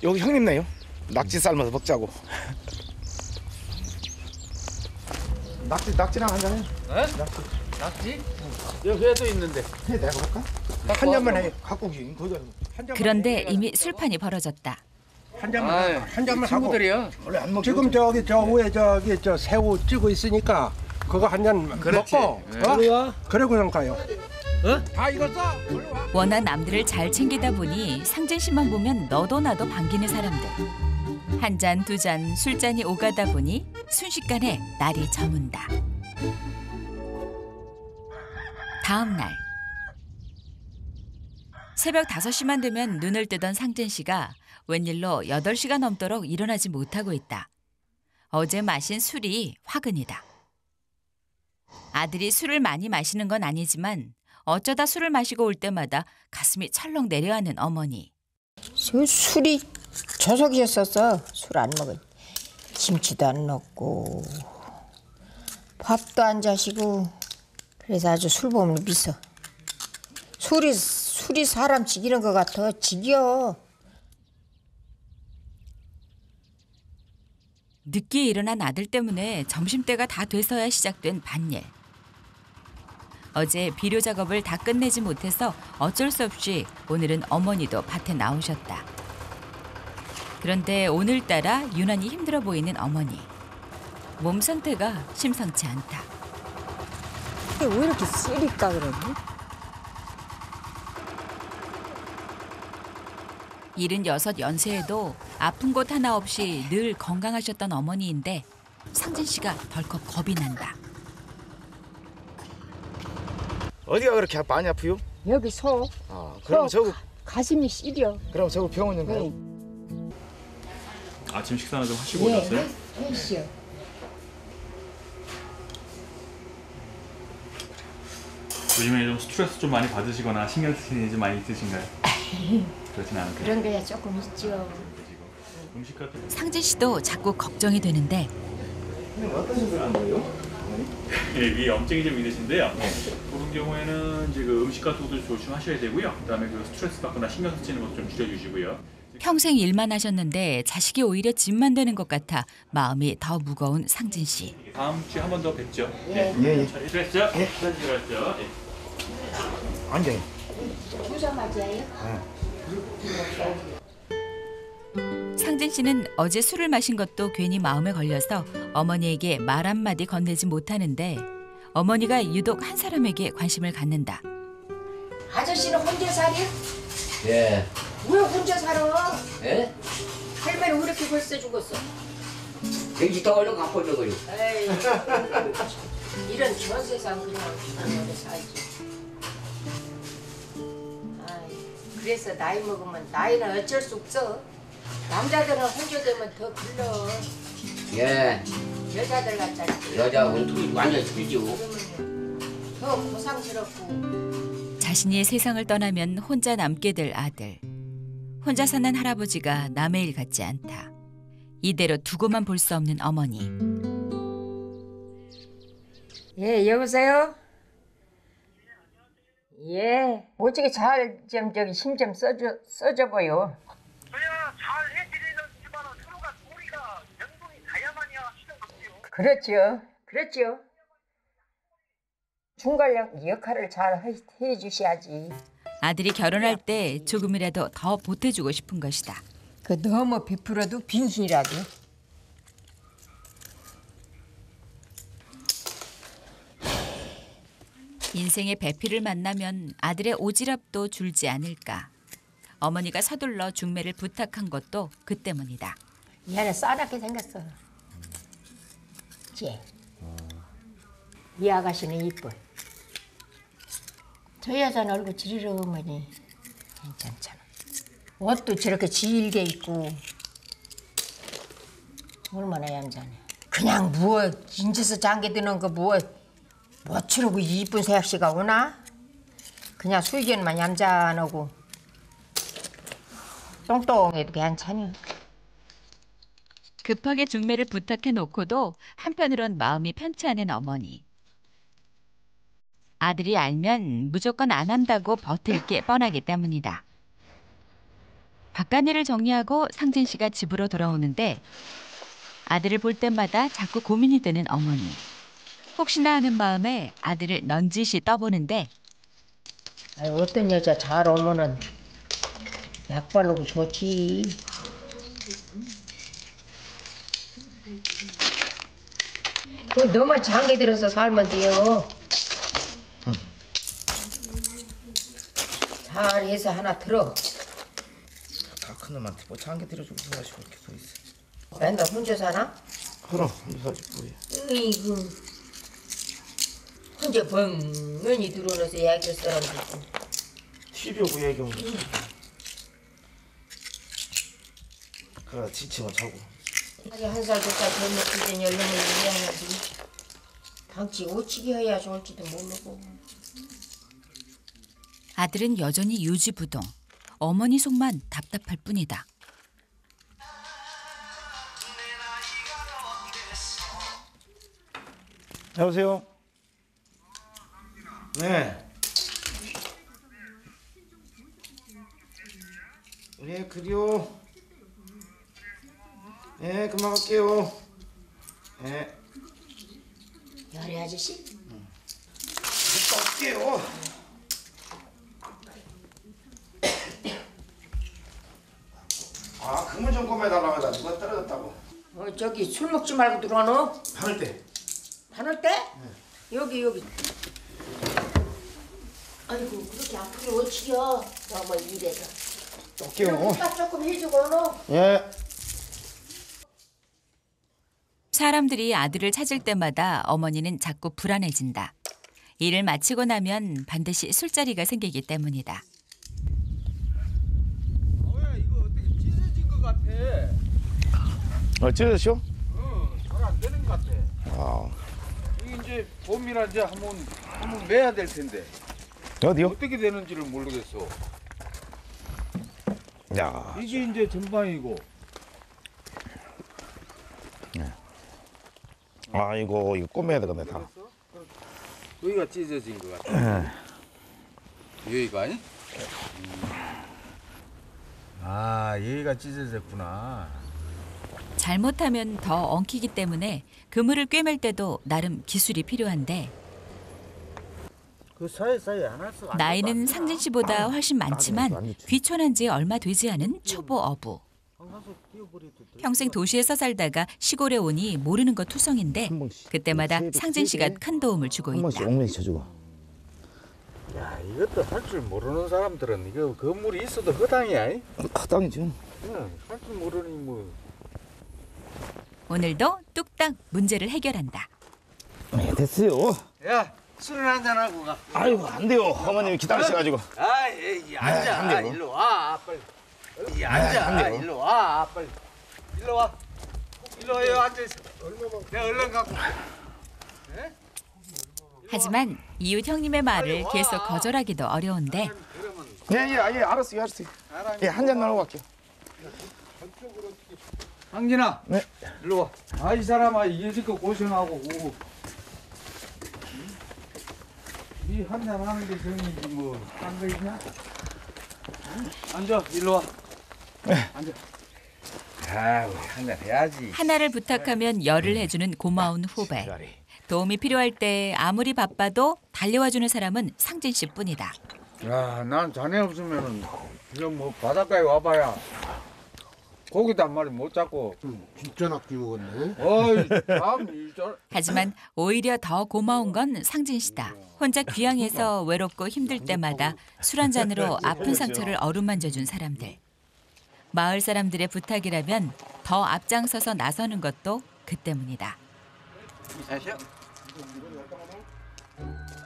Speaker 3: 여기 형님네요. 낙지 삶아서 먹자고. 낙지랑 한 잔 해.
Speaker 6: 낙지? 여기 회도 있는데.
Speaker 3: 해 내가 볼까?
Speaker 6: 한 잔만 해.
Speaker 3: 갖고 오기.
Speaker 2: 그런데 이미 술판이 벌어졌다.
Speaker 6: 한 잔만 하고 드려.
Speaker 3: 원래 안 먹.
Speaker 14: 지금 저 위에 저 새우 찌고 있으니까 그거 한 잔 먹고 그래 그냥 가요. 다 익었어.
Speaker 2: 워낙 남들을 잘 챙기다 보니 상진 씨만 보면 너도 나도 반기는 사람들. 한 잔, 두 잔 술잔이 오가다 보니 순식간에 날이 저문다. 다음 날 새벽 5시만 되면 눈을 뜨던 상진 씨가 웬일로 8시가 넘도록 일어나지 못하고 있다. 어제 마신 술이 화근이다. 아들이 술을 많이 마시는 건 아니지만 어쩌다 술을 마시고 올 때마다 가슴이 철렁 내려앉는 어머니.
Speaker 5: 술이 저속이었었어. 술 안 먹은. 김치도 안 넣고 밥도 안 자시고 그래서 아주 술 보면 미쳐. 술이 사람 지기는 것 같아. 지겨.
Speaker 2: 늦게 일어난 아들 때문에 점심때가 다 돼서야 시작된 밭일. 어제 비료 작업을 다 끝내지 못해서 어쩔 수 없이 오늘은 어머니도 밭에 나오셨다. 그런데 오늘따라 유난히 힘들어 보이는 어머니. 몸 상태가 심상치 않다.
Speaker 5: 왜 이렇게 쓰릴까 그러니?
Speaker 2: 76 연세에도 아픈 곳 하나 없이 늘 건강하셨던 어머니인데 상진 씨가 덜컥 겁이 난다.
Speaker 3: 어디가 그렇게 많이 아프요?
Speaker 5: 여기 속.
Speaker 3: 그럼 저거
Speaker 5: 가슴이 시려.
Speaker 3: 그럼 저거 병원 좀 가요.
Speaker 15: 아침 식사는 좀 하시고 오셨어요?
Speaker 5: 했어요.
Speaker 15: 요즘에 좀 스트레스 좀 많이 받으시거나 신경 쓰시는 일 좀 많이 있으신가요? 그렇진 않은데.
Speaker 5: 그런 게야 조금 있죠.
Speaker 15: 음식 같은
Speaker 2: 상진 씨도 자꾸 걱정이 되는데
Speaker 3: 어떤 식으로 한 거예요?
Speaker 15: 위에 염증이 좀 있으신데요. 그런 경우에는 이제 그 음식 같은 것도 조심하셔야 되고요. 그다음에 그 스트레스 받거나 신경 쓰시는 것도 좀 줄여주시고요.
Speaker 2: 평생 일만 하셨는데 자식이 오히려 짐만 되는 것 같아 마음이 더 무거운 상진 씨.
Speaker 15: 다음 주에 한 번 더 뵙죠.
Speaker 3: 예.
Speaker 15: 수고하셨죠? 수고하셨죠?
Speaker 3: 완전히.
Speaker 5: 주사 맞아요?
Speaker 2: 상진 씨는 어제 술을 마신 것도 괜히 마음에 걸려서 어머니에게 말 한마디 건네지 못하는데 어머니가 유독 한 사람에게 관심을 갖는다.
Speaker 5: 아저씨는 혼자 살이?
Speaker 16: 예.
Speaker 5: 왜 혼자 살아?
Speaker 16: 예?
Speaker 5: 할머니 왜 이렇게 벌써 죽었어?
Speaker 16: 경기 더 얼른 갚아줘요.
Speaker 5: 에이, 이런 저 세상 그냥 오래 살지. 그래서 나이 먹으면 나이는 어쩔 수 없어. 남자들은 혼자 되면 더 굴러.
Speaker 16: 예.
Speaker 5: 여자들 같잖아.
Speaker 16: 여자 완전 틀죠.
Speaker 5: 그러면 더 고상스럽고.
Speaker 2: 자신이 세상을 떠나면 혼자 남게 될 아들. 혼자 사는 할아버지가 남의 일 같지 않다. 이대로 두고만 볼 수 없는 어머니.
Speaker 5: 예, 여보세요? 예, 어떻게 잘 좀 저기 힘 좀 써줘 보여. 그렇죠. 중간력 역할을 잘 해주셔야지.
Speaker 2: 아들이 결혼할 때 조금이라도 더 보태주고 싶은 것이다.
Speaker 5: 그 너무 베풀어도 빙신이라도.
Speaker 2: 인생의 배필을 만나면 아들의 오지랖도 줄지 않을까. 어머니가 서둘러 중매를 부탁한 것도 그 때문이다.
Speaker 5: 얘는 싸납게 생겼어. 이 아가씨는 이뻐. 저 여자는 얼굴 지르러머니 괜찮잖아. 옷도 저렇게 질게 입고 얼마나 얌전해. 그냥 인제서 장기 드는 거 못 치르고 이쁜 새아씨가 오나? 그냥 수익연만 얌전하고 똥똥해도 괜찮아.
Speaker 2: 급하게 중매를 부탁해 놓고도 한편으론 마음이 편치 않은 어머니. 아들이 알면 무조건 안 한다고 버틸 게 뻔하기 때문이다. 바깥일을 정리하고 상진 씨가 집으로 돌아오는데 아들을 볼 때마다 자꾸 고민이 되는 어머니. 혹시나 하는 마음에 아들을 넌지시 떠보는데
Speaker 5: 어떤 여자 잘 오면은 약 바르고 좋지. 그 너만 장기 들어서 살면 돼요. 잘해서 하나 들어.
Speaker 3: 다 큰 놈한테 뭐 장기 들여주고 생각하시고 이렇게 서 있어.
Speaker 5: 맨날 혼자 사나?
Speaker 3: 그럼 혼자 살지 뭐야.
Speaker 5: 으이구. 혼자 벙은이 들어오면서 얘기할 사람도 있고.
Speaker 3: TV 오고 얘기하고. 그래 지치면 자고.
Speaker 5: 아니 한 살 두 살 젊었을 땐 연령을 이해하는지 당치 오치기 해야 좋을지도 모르고.
Speaker 2: 아들은 여전히 유지부동. 어머니 속만 답답할 뿐이다.
Speaker 3: 여보세요? 네. 네, 그래요. 네, 금방 갈게요. 네.
Speaker 5: 열애 아저씨?
Speaker 3: 금방 갈게요. 아, 그물 좀 꺼매달라고 해다 누가 떨어졌다고.
Speaker 5: 저기 술 먹지 말고 들어와너.
Speaker 3: 바늘 때.
Speaker 5: 바늘 때? 네. 여기. 아이고 그렇게 아프게 어치겨. 너무 이래서.
Speaker 3: 갈게요.
Speaker 5: 밥 조금 해주고 너.
Speaker 3: 예.
Speaker 2: 사람들이 아들을 찾을 때마다 어머니는 자꾸 불안해진다. 일을 마치고 나면 반드시 술자리가 생기기 때문이다.
Speaker 3: 찢어졌어?
Speaker 17: 잘 안 되는 것 같아. 이게 이제 봄이라 이제 한번 매야 될 텐데.
Speaker 3: 어디요?
Speaker 17: 어떻게 되는지를 모르겠어.
Speaker 3: 야.
Speaker 17: 이게 이제 전방이고.
Speaker 3: 네. 아이고 이거 꼬매야 되겠네 다.
Speaker 17: 여기가 찢어진 것 같아. 여기가 아니? 아 여기가 찢어졌구나.
Speaker 2: 잘못하면 더 엉키기 때문에 그물을 꿰맬 때도 나름 기술이 필요한데
Speaker 17: 그 사이사이 하나씩
Speaker 2: 나이는 상진 씨보다 훨씬 많지만 귀촌한 지 얼마 되지 않은 초보 어부. 평생 도시에서 살다가 시골에 오니 모르는 것 투성인데 그때마다 상진 씨가 큰 도움을 주고 있다.
Speaker 3: 한 번씩 엉덩이 쳐주고.
Speaker 17: 야 이것도 할 줄 모르는 사람들은 이거 건물이 있어도 허당이야.
Speaker 3: 허당이죠.
Speaker 17: 할 줄 모르니 뭐.
Speaker 2: 오늘도 뚝딱 문제를 해결한다.
Speaker 3: 네, 됐어요.
Speaker 17: 야 술을 한잔 하고 가.
Speaker 3: 아이고 안 돼요. 어머님이 기다리셔가지고.
Speaker 17: 앉아.
Speaker 3: 안 돼요.
Speaker 17: 일로 와 빨리. 앉아. 일로 와 빨리. 일로 와. 일로 와요 앉아 있어. 내가 얼른 갖고. 네?
Speaker 2: 하지만 이웃 형님의 말을 계속 거절하기도 어려운데
Speaker 3: 예예 알았어요. 예 한 잔 나눠 갈게요.
Speaker 17: 황진아.
Speaker 3: 네.
Speaker 17: 일로 와. 아 이 사람아 이제껏 고생하고 이 한잔 하는 게 정이지 뭐 딴 거 있냐? 앉아 일로 와. 앉아. 아 우리 한잔 해야지.
Speaker 2: 하나를 부탁하면 열을 해주는 고마운 후배. 도움이 필요할 때 아무리 바빠도 달려와주는 사람은 상진 씨뿐이다.
Speaker 17: 야, 난 자네 없으면은 그냥 뭐 바닷가에 와봐야 고기도 한 마리 못 잡고.
Speaker 14: 진짜 낚시 먹었네.
Speaker 17: 어이 참.
Speaker 2: 하지만 오히려 더 고마운 건 상진 씨다. 혼자 귀향해서 외롭고 힘들 때마다 술 한 잔으로 아픈 상처를 어루만져준 사람들. 마을 사람들의 부탁이라면 더 앞장서서 나서는 것도 그 때문이다.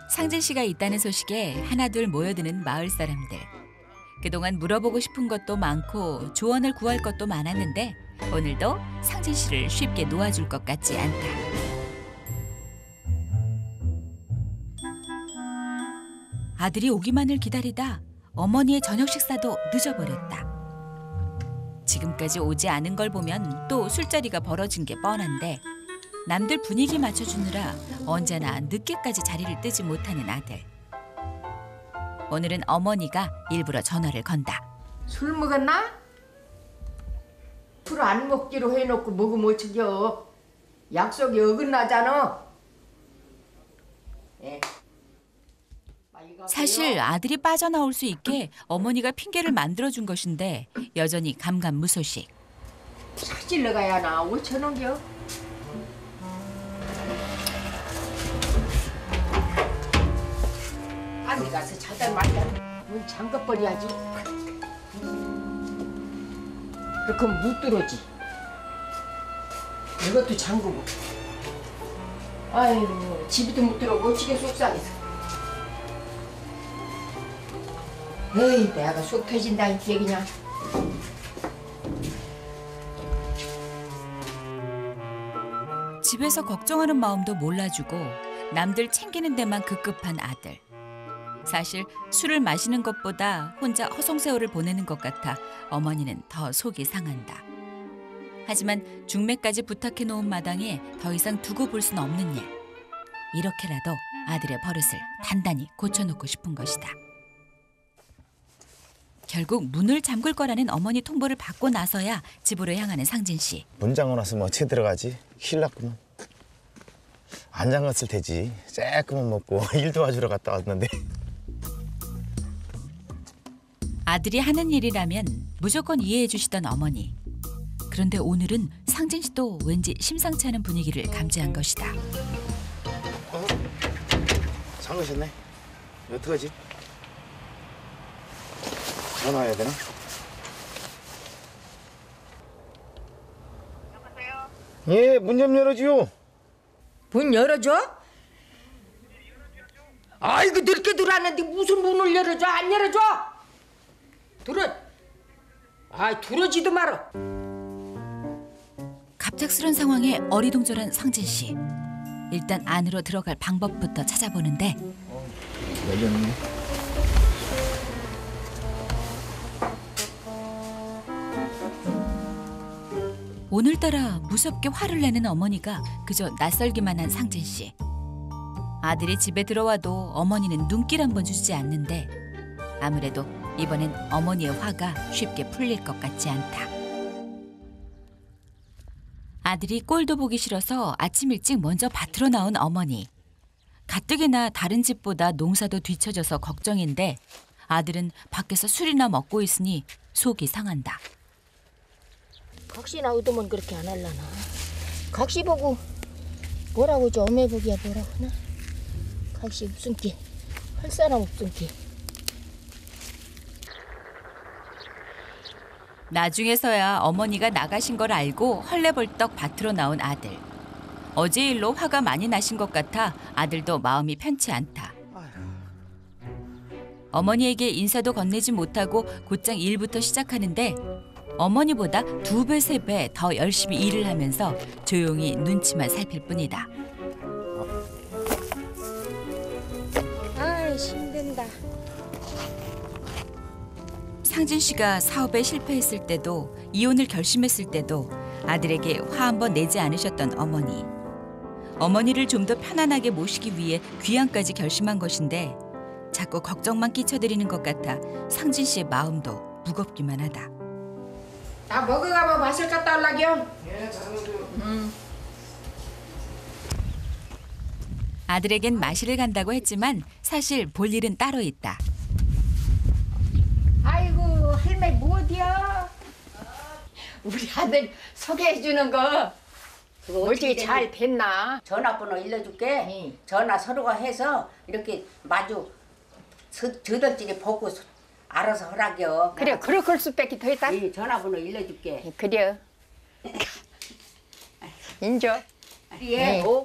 Speaker 2: 상진 씨가 있다는 소식에 하나둘 모여드는 마을 사람들. 그동안 물어보고 싶은 것도 많고 조언을 구할 것도 많았는데 오늘도 상진 씨를 쉽게 놓아줄 것 같지 않다. 아들이 오기만을 기다리다 어머니의 저녁 식사도 늦어버렸다. 지금까지 오지 않은 걸 보면 또 술자리가 벌어진 게 뻔한데 남들 분위기 맞춰주느라 언제나 늦게까지 자리를 뜨지 못하는 아들. 오늘은 어머니가 일부러 전화를 건다.
Speaker 5: 술 먹었나? 술 안 먹기로 해놓고 먹으면 어떡여. 약속이 어긋나잖아. 예.
Speaker 2: 사실 아들이 빠져나올 수 있게 어머니가 핑계를 만들어준 것인데 여전히 감감무소식.
Speaker 5: 찾으러 가야 하나 5,000원겨. 안에 가서 자달 말자. 문 잠궈버려야지. 그렇게 못 들어오지. 이것도 잠그고. 아이고 집에도 못 들어오고 어찌게 속상해서. 에이 내가 속 터진다 이게 그냥.
Speaker 2: 집에서 걱정하는 마음도 몰라주고 남들 챙기는 데만 급급한 아들. 사실 술을 마시는 것보다 혼자 허송세월을 보내는 것 같아 어머니는 더 속이 상한다. 하지만 중매까지 부탁해놓은 마당에 더 이상 두고 볼 수는 없는 일. 이렇게라도 아들의 버릇을 단단히 고쳐놓고 싶은 것이다. 결국 문을 잠글 거라는 어머니 통보를 받고 나서야 집으로 향하는 상진 씨.
Speaker 3: 문 잠궈놨으면 어떻게 들어가지? 큰일 났구만. 안 잠갔을 테지. 쬐끔만 먹고 일 도와주러 갔다 왔는데.
Speaker 2: 아들이 하는 일이라면 무조건 이해해 주시던 어머니. 그런데 오늘은 상진 씨도 왠지 심상치 않은 분위기를 감지한 것이다.
Speaker 3: 잠그셨네. 어떡하지? 전화해야 되나?
Speaker 12: 여보세요?
Speaker 3: 예, 문 좀 열어줘요.
Speaker 5: 문 열어줘? 아이고 늦게 들어왔는데 무슨 문을 열어줘? 안 열어줘? 들어. 아이 들어지도 말어.
Speaker 2: 갑작스런 상황에 어리둥절한 상진 씨. 일단 안으로 들어갈 방법부터 찾아보는데
Speaker 3: 열렸네.
Speaker 2: 오늘따라 무섭게 화를 내는 어머니가 그저 낯설기만 한 상진 씨. 아들이 집에 들어와도 어머니는 눈길 한 번 주지 않는데 아무래도 이번엔 어머니의 화가 쉽게 풀릴 것 같지 않다. 아들이 꼴도 보기 싫어서 아침 일찍 먼저 밭으로 나온 어머니. 가뜩이나 다른 집보다 농사도 뒤처져서 걱정인데 아들은 밖에서 술이나 먹고 있으니 속이 상한다.
Speaker 18: 각시나 얻으면 그렇게 안 할라나. 각시 보고 뭐라고 저 어메보기야 뭐라고 하나. 각시 무슨 기, 할 사람 없은 기.
Speaker 2: 나중에서야 어머니가 나가신 걸 알고 헐레벌떡 밭으로 나온 아들. 어제 일로 화가 많이 나신 것 같아 아들도 마음이 편치 않다. 어머니에게 인사도 건네지 못하고 곧장 일부터 시작하는데 어머니보다 2배, 3배 더 열심히 일을 하면서 조용히 눈치만 살필 뿐이다.
Speaker 18: 힘든다.
Speaker 2: 상진 씨가 사업에 실패했을 때도 이혼을 결심했을 때도 아들에게 화 한 번 내지 않으셨던 어머니. 어머니를 좀 더 편안하게 모시기 위해 귀향까지 결심한 것인데 자꾸 걱정만 끼쳐드리는 것 같아 상진 씨의 마음도 무겁기만 하다.
Speaker 5: 다 먹어가면 마실 갔다 올라겨.
Speaker 2: 아들에겐 마실을 간다고 했지만 사실 볼 일은 따로 있다.
Speaker 18: 아이고 할머니 뭐 어디야? 우리 아들 소개해주는 거 어떻게 잘 됐나?
Speaker 13: 전화번호 일러줄게. 전화 서로가 해서 이렇게 마주 저들끼리 보고 알아서 하라겨.
Speaker 18: 그래 그럴 수밖에 더 있다.
Speaker 13: 이 전화번호 일러줄게.
Speaker 18: 그래. 인조.
Speaker 13: 예. 오.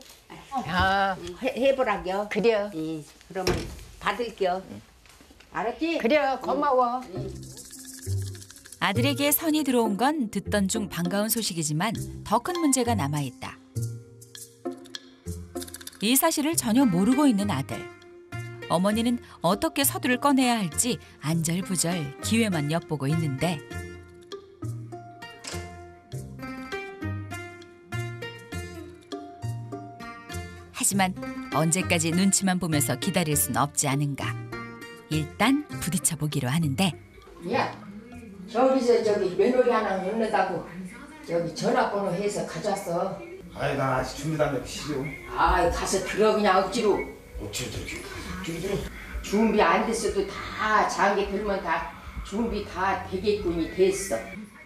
Speaker 18: 아.
Speaker 13: 해보라겨.
Speaker 18: 그래.
Speaker 13: 그러면 받을게요. 알았지?
Speaker 18: 그래 고마워.
Speaker 2: 아들에게 선이 들어온 건 듣던 중 반가운 소식이지만 더 큰 문제가 남아있다. 이 사실을 전혀 모르고 있는 아들. 어머니는 어떻게 서두를 꺼내야 할지 안절부절 기회만 엿보고 있는데 하지만 언제까지 눈치만 보면서 기다릴 순 없지 않은가. 일단 부딪혀보기로 하는데
Speaker 5: 야, 저기서 저기 며느리 하나 넣는다고 여기 전화번호 해서 가져왔어.
Speaker 3: 아이 나 아직 준비도 안 됐고 싫어.
Speaker 5: 아, 가서 들어 그냥 억지로.
Speaker 3: 억지로 들기.
Speaker 5: 준비 안 됐어도 다 장기 들면 다 준비 다 되겠군이 됐어.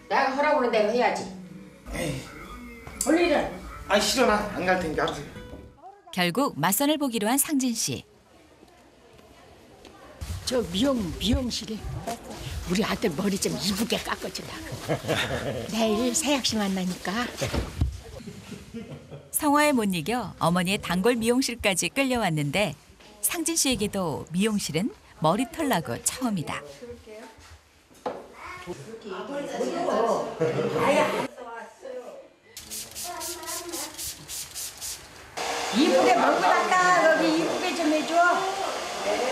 Speaker 5: 내가 하라고 하는 대로 해야지.
Speaker 3: 에이.
Speaker 5: 올 일은?
Speaker 3: 아 싫어 나 안 갈 테니까 알아서.
Speaker 2: 결국 맞선을 보기로 한 상진 씨.
Speaker 18: 저 미용실에 우리 아들 머리 좀 이쁘게 깎아주려고. 내일 새약시 만나니까.
Speaker 2: 성화에 못 이겨 어머니의 단골 미용실까지 끌려왔는데 상진 씨에게도 미용실은 머리털 나고 처음이다.
Speaker 5: 이쁘게 먹어놨다. 여기 이쁘게 좀 해줘.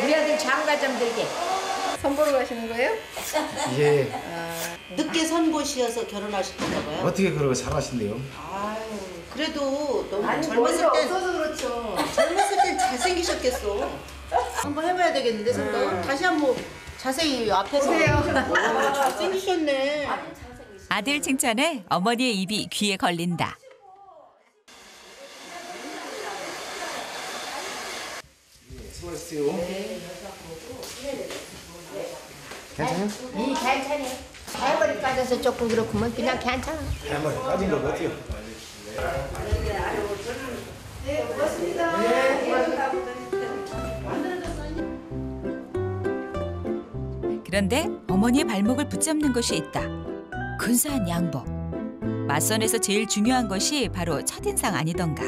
Speaker 5: 우리 아들 장가 좀 들게.
Speaker 19: 선보러 가시는 거예요?
Speaker 3: 예.
Speaker 19: 늦게 선보시어서 결혼하셨나 봐요.
Speaker 3: 어떻게 그러고 잘하신대요?
Speaker 19: 아유, 그래도 너무
Speaker 5: 아니,
Speaker 19: 젊었을
Speaker 5: 머리가
Speaker 19: 땐
Speaker 5: 없어서 그렇죠.
Speaker 19: 젊었을 땐 잘생기셨겠어. 한번 해봐야 되겠는데 생각. 다시 한번 자세히 앞에서.
Speaker 5: 보세요.
Speaker 19: 잘생기셨네.
Speaker 2: 아들 칭찬에 어머니의 입이 귀에 걸린다.
Speaker 3: 수고하셨어요. 괜찮아요?
Speaker 5: 괜찮아. 할머니 빠져서 조금 그렇구만 그냥 괜찮아.
Speaker 3: 할머니 빠진 거 어때요?
Speaker 19: 네, 고맙습니다.
Speaker 2: 그런데 어머니의 발목을 붙잡는 것이 있다. 근사한 양복. 맞선에서 제일 중요한 것이 바로 첫인상 아니던가.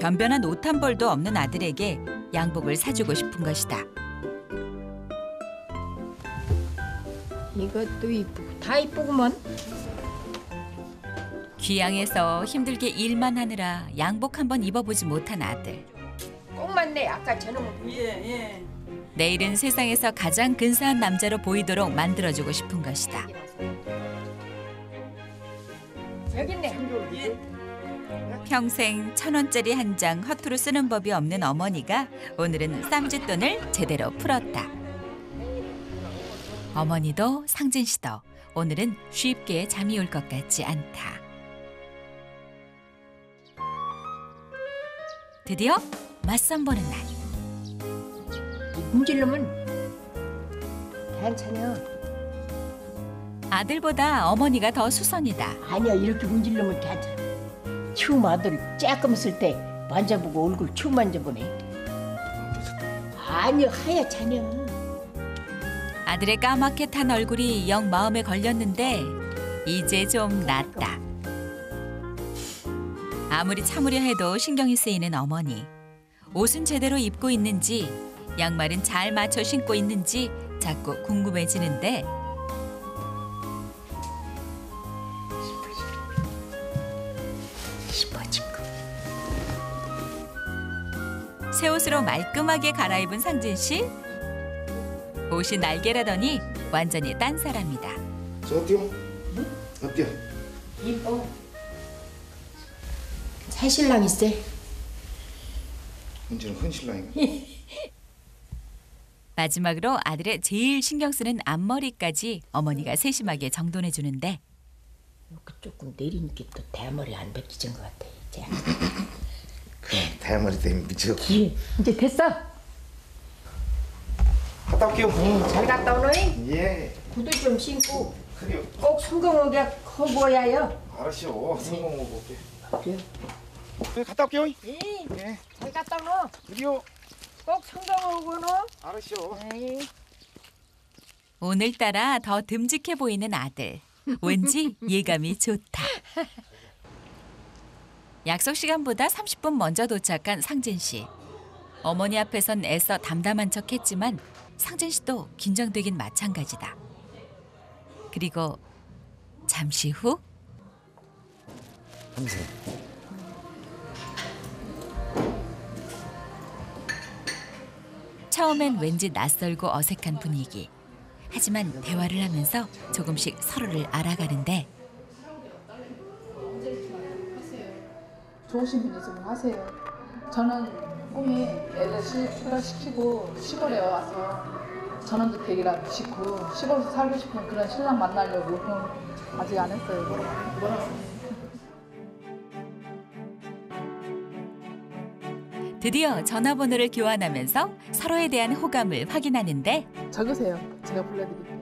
Speaker 2: 변변한 옷 한 벌도 없는 아들에게 양복을 사주고 싶은 것이다.
Speaker 18: 이것도 이쁘고 다 이쁘구먼.
Speaker 2: 귀향에서 힘들게 일만 하느라 양복 한 번 입어보지 못한 아들.
Speaker 18: 꼭 맞네. 아까 저놈은.
Speaker 10: 예.
Speaker 2: 내일은 세상에서 가장 근사한 남자로 보이도록 만들어주고 싶은 것이다.
Speaker 18: 여기 있네.
Speaker 2: 평생 1,000원짜리 한 장 허투루 쓰는 법이 없는 어머니가 오늘은 쌈짓돈을 제대로 풀었다. 어머니도 상진 씨도 오늘은 쉽게 잠이 올 것 같지 않다. 드디어 맞선 보는 날.
Speaker 18: 문질러면 괜찮아.
Speaker 2: 아들보다 어머니가 더 수선이다.
Speaker 18: 아니야 이렇게 문질러면 괜찮아. 처음 아들 쬐끔 쓸 때 만져보고 얼굴 처음 만져보네. 아니야 하얗잖아.
Speaker 2: 아들의 까맣게 탄 얼굴이 영 마음에 걸렸는데 이제 좀 낫다. 아무리 참으려 해도 신경이 쓰이는 어머니. 옷은 제대로 입고 있는지 양말은 잘 맞춰 신고 있는지 자꾸 궁금해지는데 새 옷으로 말끔하게 갈아입은 상진 씨. 옷이 날개라더니 완전히 딴 사람이다.
Speaker 3: 저 어때요? 어때요?
Speaker 18: 이뻐. 새 신랑 있어.
Speaker 3: 언제는 헌신랑인가?
Speaker 2: 마지막으로 아들의 제일 신경 쓰는 앞머리까지 어머니가 세심하게 정돈해 주는데
Speaker 18: 조금 내리니까 또 대머리 안 벗겨진 것 같아. 이제.
Speaker 3: 그래 대머리 때문에 미치겠고.
Speaker 18: 이제 됐어.
Speaker 3: 갔다 올게요.
Speaker 18: 잘 갔다 오너이?
Speaker 3: 예.
Speaker 18: 구두 좀 신고
Speaker 3: 그래요.
Speaker 18: 꼭 성공하게 허보야요.
Speaker 3: 알았어요. 성공하고 올게.
Speaker 18: 그래요.
Speaker 3: 네, 갔다 올게요.
Speaker 18: 예. 잘 갔다 오너.
Speaker 3: 그래요.
Speaker 18: 꼭 성공하고 너.
Speaker 3: 알았어요.
Speaker 2: 오늘따라 더 듬직해 보이는 아들. 왠지 예감이 좋다. 약속 시간보다 30분 먼저 도착한 상진 씨. 어머니 앞에선 애써 담담한 척했지만 상진 씨도 긴장되긴 마찬가지다. 그리고 잠시 후 처음엔 왠지 낯설고 어색한 분위기. 하지만 대화를 하면서 조금씩 서로를 알아가는데
Speaker 11: 좋으신 분이 좀 하세요. 저는 꿈이 애들 출가시키고 시골에 와서 전원주택 얘기라도 짓고 시골에서 살고 싶은 그런 신랑 만나려고 아직 안 했어요.
Speaker 2: 드디어 전화번호를 교환하면서 서로에 대한 호감을 확인하는데
Speaker 11: 적으세요. 제가 불러드릴게요.